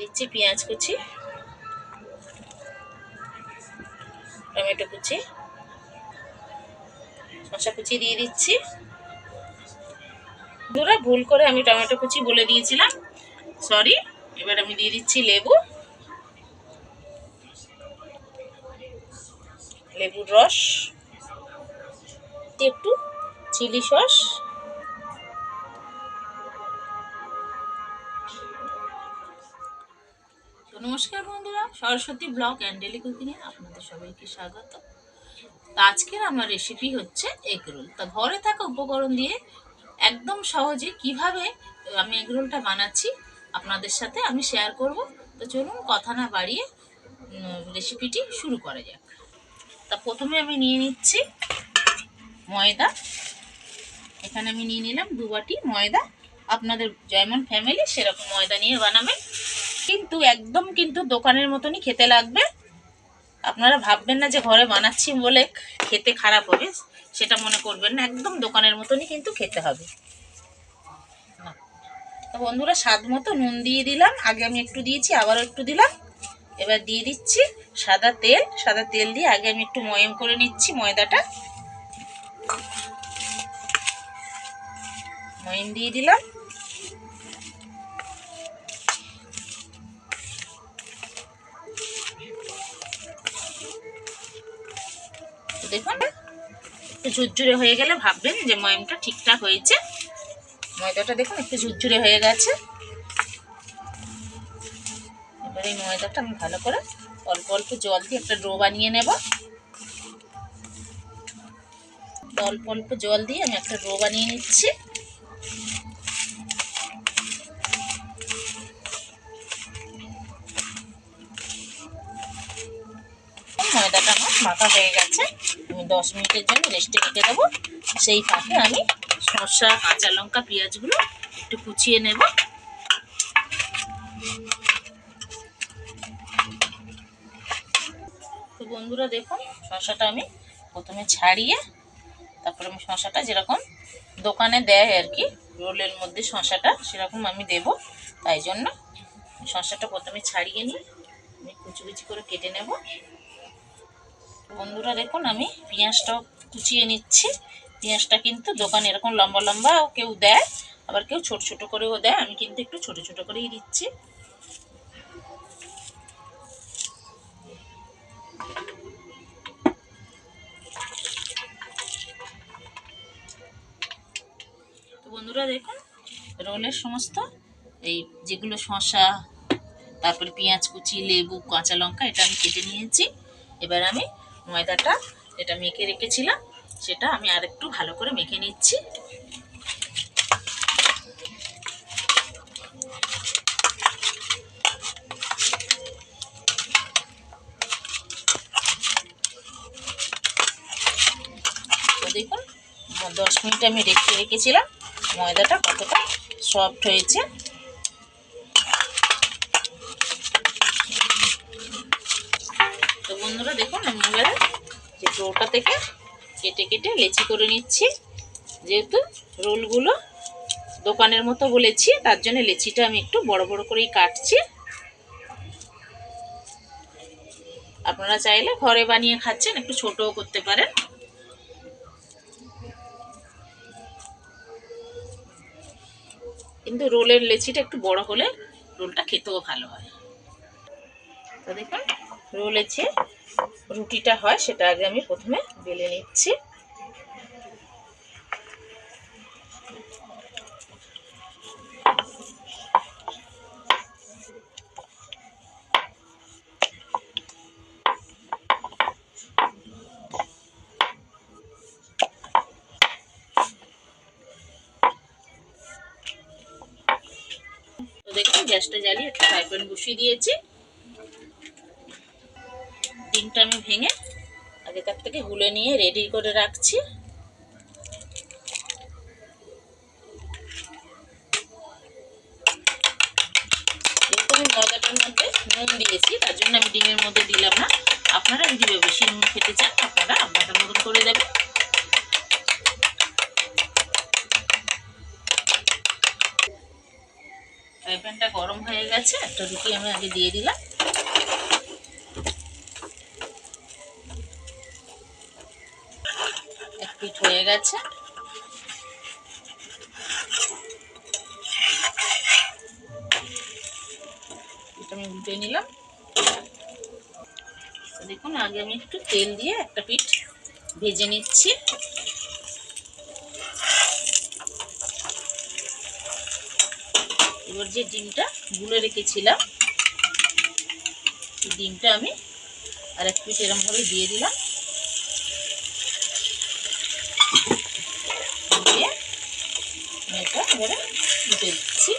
দিচ্ছি পেঁয়াজ কুচি, টমেটো কুচি, শসা কুচি দিয়ে দিচ্ছি। বন্ধুরা ভুল করে আমি টমেটো কুচি বলে দিয়েছিলাম, সরি। এবার আমি দিয়ে দিচ্ছি লেবু, লেবুর রস, একটু চিলি সস, নমস্কার বন্ধুরা, সরস্বতী ব্লগ অ্যান্ড ডেলি কুকিংয়ে আপনাদের সবাইকে স্বাগত। আজকের আমার রেসিপি হচ্ছে এগ রোল। তা ঘরে থাকা উপকরণ দিয়ে একদম সহজে কিভাবে আমি এগ রোলটা বানাচ্ছি আপনাদের সাথে আমি শেয়ার করব। তো চলুন কথা না বাড়িয়ে রেসিপিটি শুরু করা যাক। তা প্রথমে আমি নিয়ে নিচ্ছি ময়দা। এখানে আমি নিয়ে নিলাম 2 বাটি ময়দা। আপনাদের যেমন ফ্যামিলি সেরকম ময়দা নিয়ে বানাবেন, কিন্তু একদম কিন্তু দোকানের মতনই খেতে লাগবে। আপনারা ভাববেন না যে ঘরে বানাচ্ছি বলে খেতে খারাপ হবে, সেটা মনে করবেন না। একদম দোকানের মতনই কিন্তু খেতে হবে। তো বন্ধুরা স্বাদ মতো নুন দিয়ে দিলাম, আগে আমি একটু দিয়েছি, আবারও একটু দিলাম। এবার দিয়ে দিচ্ছি সাদা তেল। সাদা তেল দিয়ে আগে আমি একটু ময়ম করে নিচ্ছি ময়দাটা। ময়ম দিয়ে দিলাম। দেখুন একটু ঝুরঝুরে হয়ে গেলে ভাববেন যে ময়মটা ঠিকঠাক হয়েছে। ময়দাটা দেখুন একটু ঝুরঝুরে হয়ে গেছে। এবার এই ময়দাটা আমি ভালো করে অল্প অল্প জল দিয়ে একটা ডো বানিয়ে নেব। অল্প অল্প জল দিয়ে আমি একটা ডো বানিয়ে নিচ্ছি। ময়দাটা আমার মাখা হয়ে গেছে। আমি 10 মিনিটের জন্য রেস্টে রেখে দেবো। সেই ফাঁকে আমি শসা, কাঁচা লঙ্কা, পেঁয়াজগুলো একটু কুচিয়ে নেব। তো বন্ধুরা দেখুন শসাটা আমি প্রথমে ছাড়িয়ে, তারপরে আমি শসাটা যেরকম দোকানে দেয় আর কি রোলের মধ্যে শসাটা, সেরকম আমি দেব। তাই জন্য শসাটা প্রথমে ছাড়িয়ে নিয়ে আমি কুচি কুচি করে কেটে নেব। বন্ধুরা দেখুন আমি পেঁয়াজটাও কুচিয়ে নিচ্ছি। পেঁয়াজটা কিন্তু দোকানে এরকম লম্বা লম্বা কেউ দেয়, আবার কেউ ছোট ছোট করেও দেয়। আমি কিন্তু একটু ছোট ছোট করেই দিচ্ছি। তো বন্ধুরা দেখুন রোলের সমস্ত এই যেগুলো শসা, তারপরে পেঁয়াজ কুচি, লেবু, কাঁচা লঙ্কা এটা আমি কেটে নিয়েছি। এবার আমি ময়দাটা যেটা মেখে রেখেছিলাম সেটা আমি আরেকটু ভালো করে মেখে নিচ্ছি। তো দেখুন 10 মিনিট আমি রেখেছিলাম, ময়দাটা কতটা সফট হয়েছে। তো বন্ধুরা দেখুন আমি এবারে যে ডোটা থেকে কেটে কেটে লেচি করে নিচ্ছি। যেহেতু রোলগুলো দোকানের মতো বলেছি তার জন্য লেচিটা আমি একটু বড় বড় করেই কাটছি। আপনারা চাইলে ঘরে বানিয়ে খাচ্ছেন একটু ছোটও করতে পারেন। কিন্তু রোলের লেচিটা একটু বড় হলে রোলটা খেতেও ভালো হয়। তো দেখুন রোলের যে রুটিটা হয় সেটা আগে আমি প্রথমে বেলে নিচ্ছি। তো দেখুন গ্যাসটা জ্বালিয়ে একটা ফ্রাই প্যান বসিয়ে দিয়েছি। ডিমটা আমি ভেঙে আগেকার থেকে গুলে নিয়ে রেডি করে রাখছি। যেহেতু আমি ময়দাটার মধ্যে নুন দিয়েছি তার জন্য আমি ডিমের মধ্যে দিলাম না। আপনারা যদি বেশি নুন খেতে চান আপনারা আপনাদের মতন করে দেবেন। ফ্রাই প্যানটা গরম হয়ে গেছে, একটা রুটি আমি আগে দিয়ে দিলাম। এক পিঠ হয়ে গেছে, এটা আমি উল্টে নিলাম। দেখুন আগে আমি একটু তেল দিয়ে একটা পিঠ ভেজে নিচ্ছি। এবার যে ডিমটা গুলে রেখেছিলাম, এই ডিমটা আমি আর এক পিঠ এরকম ভাবে দিয়ে দিলাম, দিয়ে এটা এবারে উল্টে দিচ্ছি।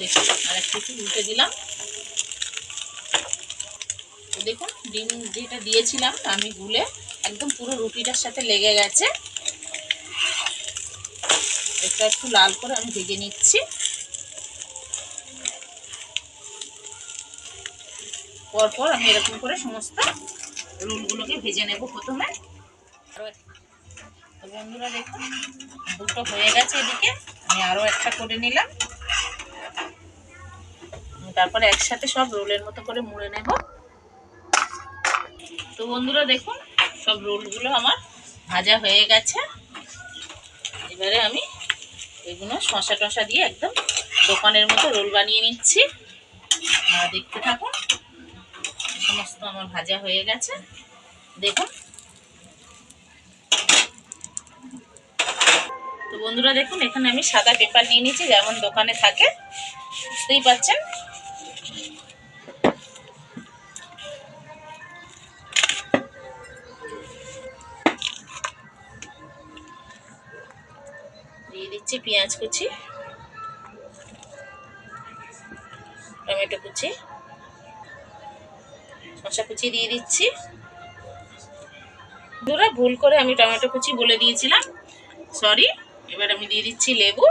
দেখুন আর এক পিঠ উল্টে দিলাম। দেখুন ডিম যেটা দিয়েছিলাম আমি গুলে একদম পুরো রুটিটার সাথে লেগে গেছে। এটা একটু লাল করে আমি ভেজে নিচ্ছি। পরপর আমি এরকম করে সমস্ত রোলগুলোকে ভেজে নেব প্রথমে। তো বন্ধুরা দেখুন দুটো হয়ে গেছে, এদিকে আমি আরও একটা করে নিলাম। তারপরে একসাথে সব রোলের মতো করে মুড়ে নেব। তো বন্ধুরা দেখুন সব রোলগুলো আমার ভাজা হয়ে গেছে। এবারে আমি এগুলো শসা টসা দিয়ে একদম দোকানের মতো রোল বানিয়ে নিচ্ছি। দেখতে থাকুন, সমস্ত আমার ভাজা হয়ে গেছে। দেখুন তো বন্ধুরা দেখুন এখানে আমি সাদা পেপার নিয়ে নিচ্ছি, যেমন দোকানে থাকে, বুঝতেই পারছেন। দিয়ে দিচ্ছি পেঁয়াজ কুচি, টমেটো কুচি, শসা কুচি দিয়ে দিচ্ছি। বন্ধুরা ভুল করে আমি টমেটো কুচি বলে দিয়েছিলাম, সরি। এবার আমি দিয়ে দিচ্ছি লেবু,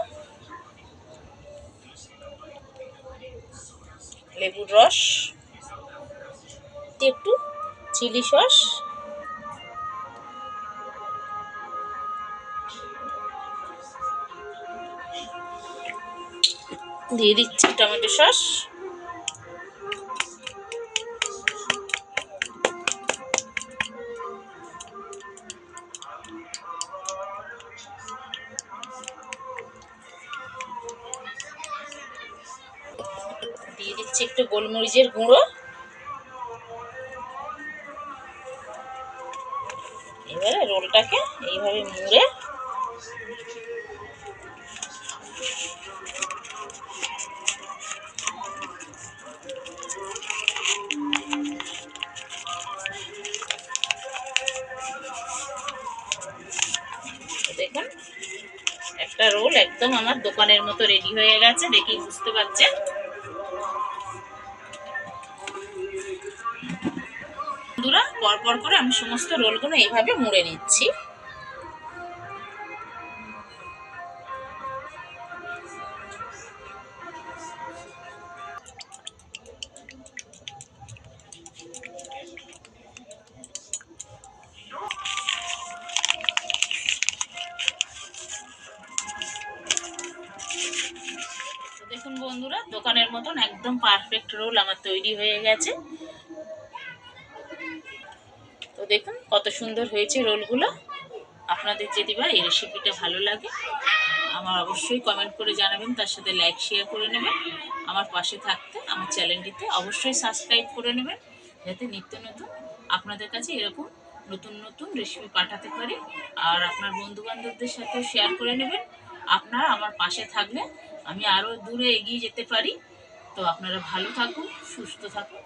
লেবুর রস, একটু চিলি সস, দিয়ে দিচ্ছি টমেটো সস, দিয়ে দিচ্ছি একটু গোলমরিচের গুঁড়ো। এবারে রোলটাকে এইভাবে মুড়ে দেখুন একটা রোল একদম আমার দোকানের মতো রেডি হয়ে গেছে, দেখি বুঝতে পারছেন। বন্ধুরা পরপর করে আমি সমস্ত রোলগুলো এইভাবে মুড়ে নিচ্ছি। দেখুন বন্ধুরা দোকানের মতন একদম পারফেক্ট রোল আমার তৈরি হয়ে গেছে। তো দেখুন কত সুন্দর হয়েছে রোলগুলো। আপনাদের যদি বা এই রেসিপিটা ভালো লাগে আমার অবশ্যই কমেন্ট করে জানাবেন, তার সাথে লাইক শেয়ার করে নেবেন। আমার পাশে থাকতে আমার চ্যানেলটিতে অবশ্যই সাবস্ক্রাইব করে নেবেন, যাতে নিত্য নতুন আপনাদের কাছে এরকম নতুন নতুন রেসিপি পাঠাতে পারি। আর আপনার বন্ধুবান্ধবদের সাথেও শেয়ার করে নেবেন। আপনারা আমার পাশে থাকলে আমি আরও দূরে এগিয়ে যেতে পারি। তো আপনারা ভালো থাকুন, সুস্থ থাকুন।